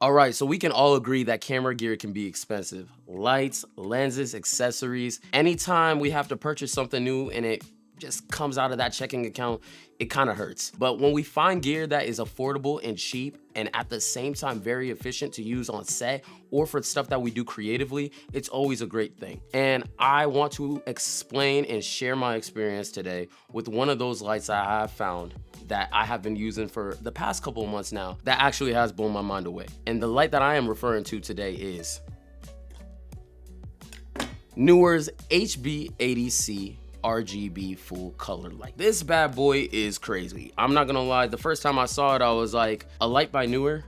All right, so we can all agree that camera gear can be expensive. Lights, lenses, accessories. Anytime we have to purchase something new and it just comes out of that checking account, it kind of hurts. But when we find gear that is affordable and cheap and at the same time very efficient to use on set or for stuff that we do creatively, it's always a great thing. And I want to explain and share my experience today with one of those lights I have found that I have been using for the past couple of months now that actually has blown my mind away. And the light that I am referring to today is Neewer's HB80C RGB full color light. This bad boy is crazy. I'm not gonna lie, the first time I saw it, I was like, a light by Neewer?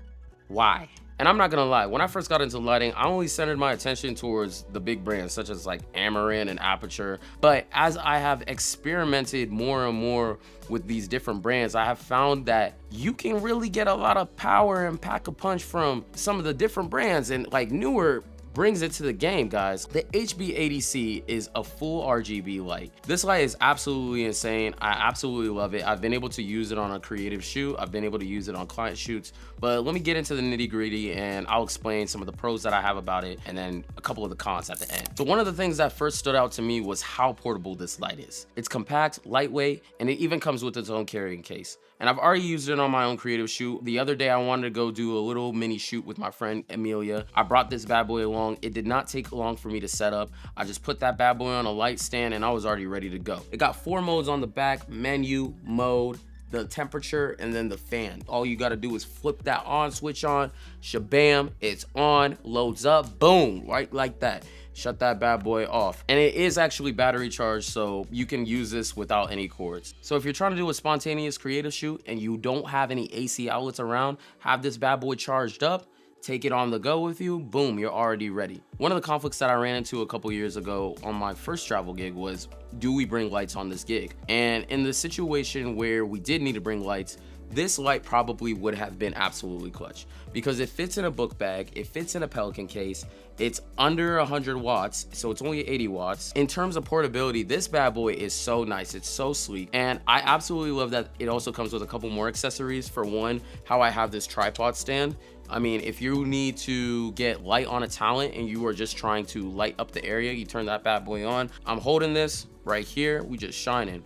Why? And I'm not gonna lie, when I first got into lighting, I only centered my attention towards the big brands such as like Amaran and Aperture. But as I have experimented more and more with these different brands, I have found that you can really get a lot of power and pack a punch from some of the different brands. And like Neewer brings it to the game, guys. The HB80C is a full RGB light. This light is absolutely insane. I absolutely love it. I've been able to use it on a creative shoot. I've been able to use it on client shoots, but let me get into the nitty gritty and I'll explain some of the pros that I have about it and then a couple of the cons at the end. So one of the things that first stood out to me was how portable this light is. It's compact, lightweight, and it even comes with its own carrying case. And I've already used it on my own creative shoot. The other day I wanted to go do a little mini shoot with my friend Amelia. I brought this bad boy along. It did not take long for me to set up. I just put that bad boy on a light stand and I was already ready to go. It got 4 modes on the back: menu, mode, the temperature, and then the fan. All you gotta do is flip that on switch on, shabam, it's on, loads up, boom, right like that. Shut that bad boy off. And it is actually battery charged, so you can use this without any cords. So if you're trying to do a spontaneous creative shoot and you don't have any AC outlets around, have this bad boy charged up, take it on the go with you, boom, you're already ready. One of the conflicts that I ran into a couple years ago on my first travel gig was, do we bring lights on this gig? And in the situation where we did need to bring lights, this light probably would have been absolutely clutch because it fits in a book bag, it fits in a Pelican case, it's under 100 watts, so it's only 80 watts. In terms of portability, this bad boy is so nice, it's so sleek, and I absolutely love that it also comes with a couple more accessories. For one, how I have this tripod stand. I mean, if you need to get light on a talent and you are just trying to light up the area, you turn that bad boy on. I'm holding this right here, we just shining.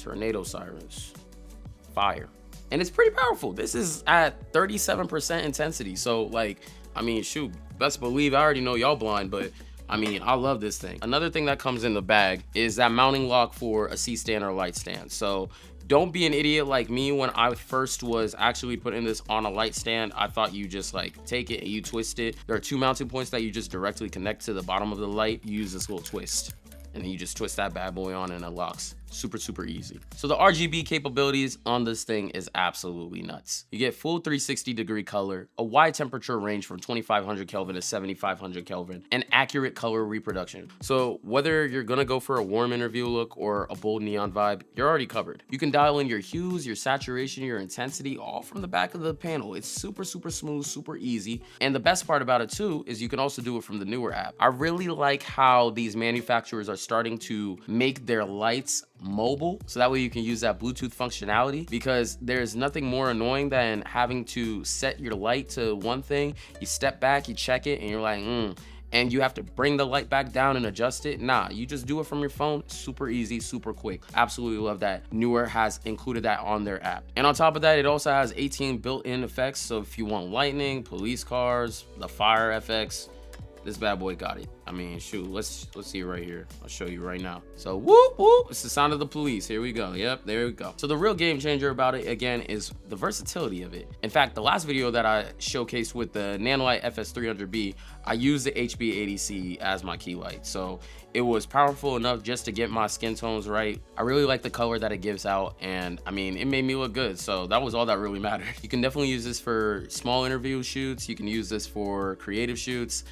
Tornado sirens. Fire. And it's pretty powerful. This is at 37% intensity. So like, I mean, shoot, best believe I already know y'all blind, but I mean, I love this thing. Another thing that comes in the bag is that mounting lock for a C-stand or light stand. So don't be an idiot like me. When I first was actually putting this on a light stand, I thought you just like take it and you twist it. There are 2 mounting points that you just directly connect to the bottom of the light. You use this little twist and then you just twist that bad boy on and it locks. Super easy. So the RGB capabilities on this thing is absolutely nuts. You get full 360-degree color, a wide temperature range from 2500 Kelvin to 7500 Kelvin, and accurate color reproduction. So whether you're gonna go for a warm interview look or a bold neon vibe, you're already covered. You can dial in your hues, your saturation, your intensity, all from the back of the panel. It's super smooth, super easy. And the best part about it too is you can also do it from the Neewer app. I really like how these manufacturers are starting to make their lights mobile, so that way you can use that Bluetooth functionality, because there's nothing more annoying than having to set your light to one thing, you step back, you check it, and you're like, and you have to bring the light back down and adjust it. Nah, you just do it from your phone. Super easy, super quick. Absolutely love that Neewer has included that on their app. And on top of that, it also has 18 built-in effects. So if you want lightning, police cars, the fire FX, this bad boy got it. I mean, shoot, let's see it right here. I'll show you right now. So whoop, whoop, it's the sound of the police. Here we go. Yep, there we go. So the real game changer about it, again, is the versatility of it. In fact, the last video that I showcased with the Nanolite FS300B, I used the HB80C as my key light. So it was powerful enough just to get my skin tones right. I really like the color that it gives out, and I mean, it made me look good. So that was all that really mattered. You can definitely use this for small interview shoots. You can use this for creative shoots,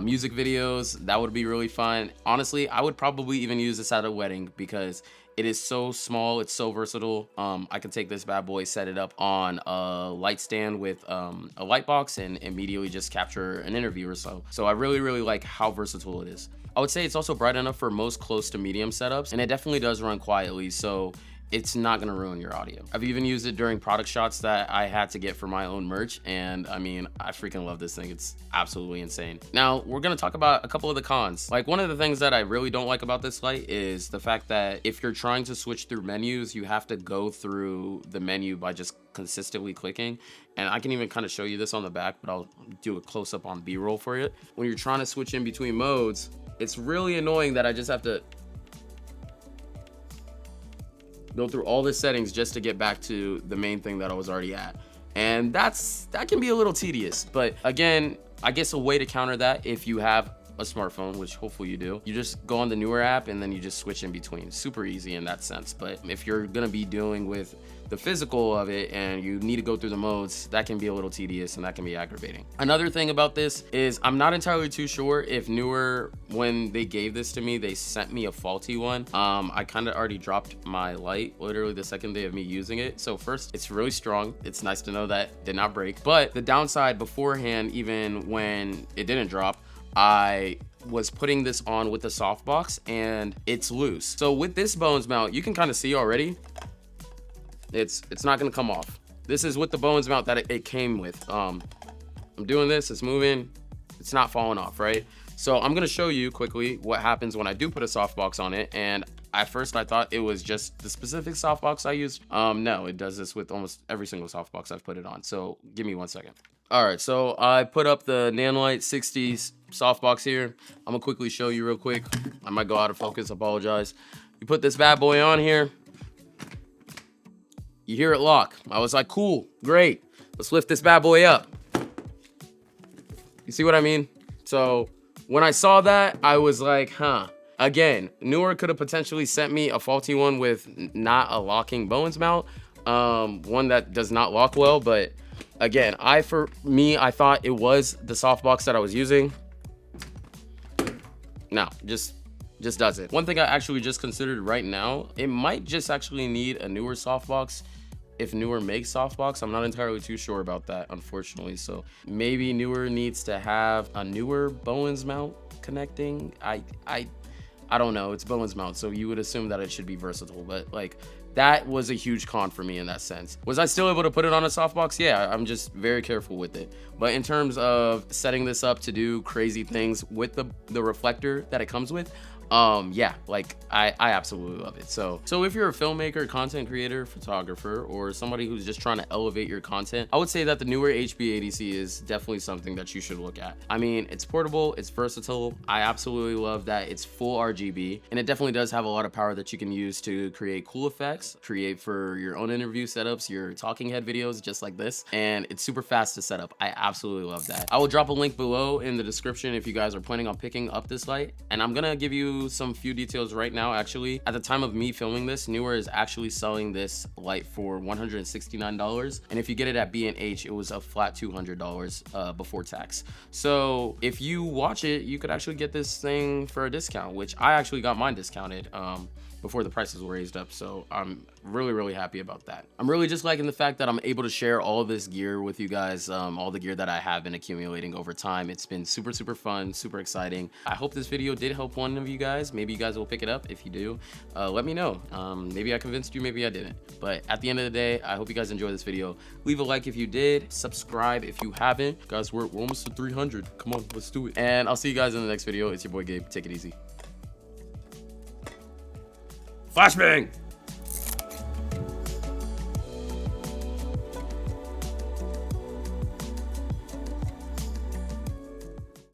music videos. That would be really fun. Honestly, I would probably even use this at a wedding because it is so small, it's so versatile. I can take this bad boy, set it up on a light stand with a light box and immediately just capture an interview or so. So I really like how versatile it is. I would say it's also bright enough for most close to medium setups, and it definitely does run quietly. So it's not gonna ruin your audio. I've even used it during product shots that I had to get for my own merch, and I mean, I freaking love this thing. It's absolutely insane. Now, we're gonna talk about a couple of the cons. Like, one of the things that I really don't like about this light is the fact that if you're trying to switch through menus, you have to go through the menu by just consistently clicking. And I can even kind of show you this on the back, but I'll do a close-up on B-roll for it. When you're trying to switch in between modes, it's really annoying that I just have to go through all the settings just to get back to the main thing that I was already at. And that can be a little tedious. But again, I guess a way to counter that, if you have a smartphone, which hopefully you do, you just go on the Neewer app and then you just switch in between. Super easy in that sense. But if you're gonna be dealing with the physical of it and you need to go through the modes, that can be a little tedious and that can be aggravating. Another thing about this is I'm not entirely too sure if Neewer, when they gave this to me, they sent me a faulty one. I kind of already dropped my light literally the second day of me using it. So first, it's really strong. It's nice to know that it did not break. But the downside beforehand, even when it didn't drop, I was putting this on with the softbox and it's loose. So with this Bones mount, you can kind of see already, it's not gonna come off. This is with the Bones mount that it came with. I'm doing this, it's moving, it's not falling off, right? So I'm gonna show you quickly what happens when I do put a softbox on it. And at first I thought it was just the specific softbox I used. No, it does this with almost every single softbox I've put it on. So give me 1 second. All right, so I put up the Nanlite 60s softbox here. I'm gonna quickly show you real quick. I might go out of focus, apologize. You put this bad boy on here. You hear it lock. I was like, cool, great. Let's lift this bad boy up. You see what I mean? So when I saw that, I was like, huh. Again, Neewer could have potentially sent me a faulty one with not a locking Bones mount, one that does not lock well. But again, I thought it was the softbox that I was using. No, just does it. One thing I actually just considered right now, it might just actually need a Neewer softbox. If Neewer makes softbox, I'm not entirely too sure about that, unfortunately. So maybe Neewer needs to have a Neewer Bones mount connecting. I don't know, it's Bones mount, so you would assume that it should be versatile, but like, that was a huge con for me in that sense. Was I still able to put it on a softbox? Yeah, I'm just very careful with it. But in terms of setting this up to do crazy things with the reflector that it comes with, yeah, like I absolutely love it. So if you're a filmmaker, content creator, photographer, or somebody who's just trying to elevate your content, I would say that the Neewer HB80C is definitely something that you should look at. I mean, it's portable, it's versatile. I absolutely love that it's full RGB, and it definitely does have a lot of power that you can use to create cool effects, create for your own interview setups, your talking head videos, just like this. And it's super fast to set up. I absolutely love that. I will drop a link below in the description if you guys are planning on picking up this light, and I'm gonna give you some few details right now. Actually, at the time of me filming this, Neewer is actually selling this light for $169, and if you get it at B&H, it was a flat $200 before tax. So if you watch it, you could actually get this thing for a discount, which I actually got mine discounted before the prices were raised up. So I'm really happy about that. I'm really just liking the fact that I'm able to share all of this gear with you guys, all the gear that I have been accumulating over time. It's been super fun, super exciting. I hope this video did help one of you guys. Maybe you guys will pick it up. If you do, let me know. Maybe I convinced you, maybe I didn't. But at the end of the day, I hope you guys enjoyed this video. Leave a like if you did, subscribe if you haven't. Guys, we're almost to 300. Come on, let's do it. And I'll see you guys in the next video. It's your boy Gabe. Take it easy. Flashbang!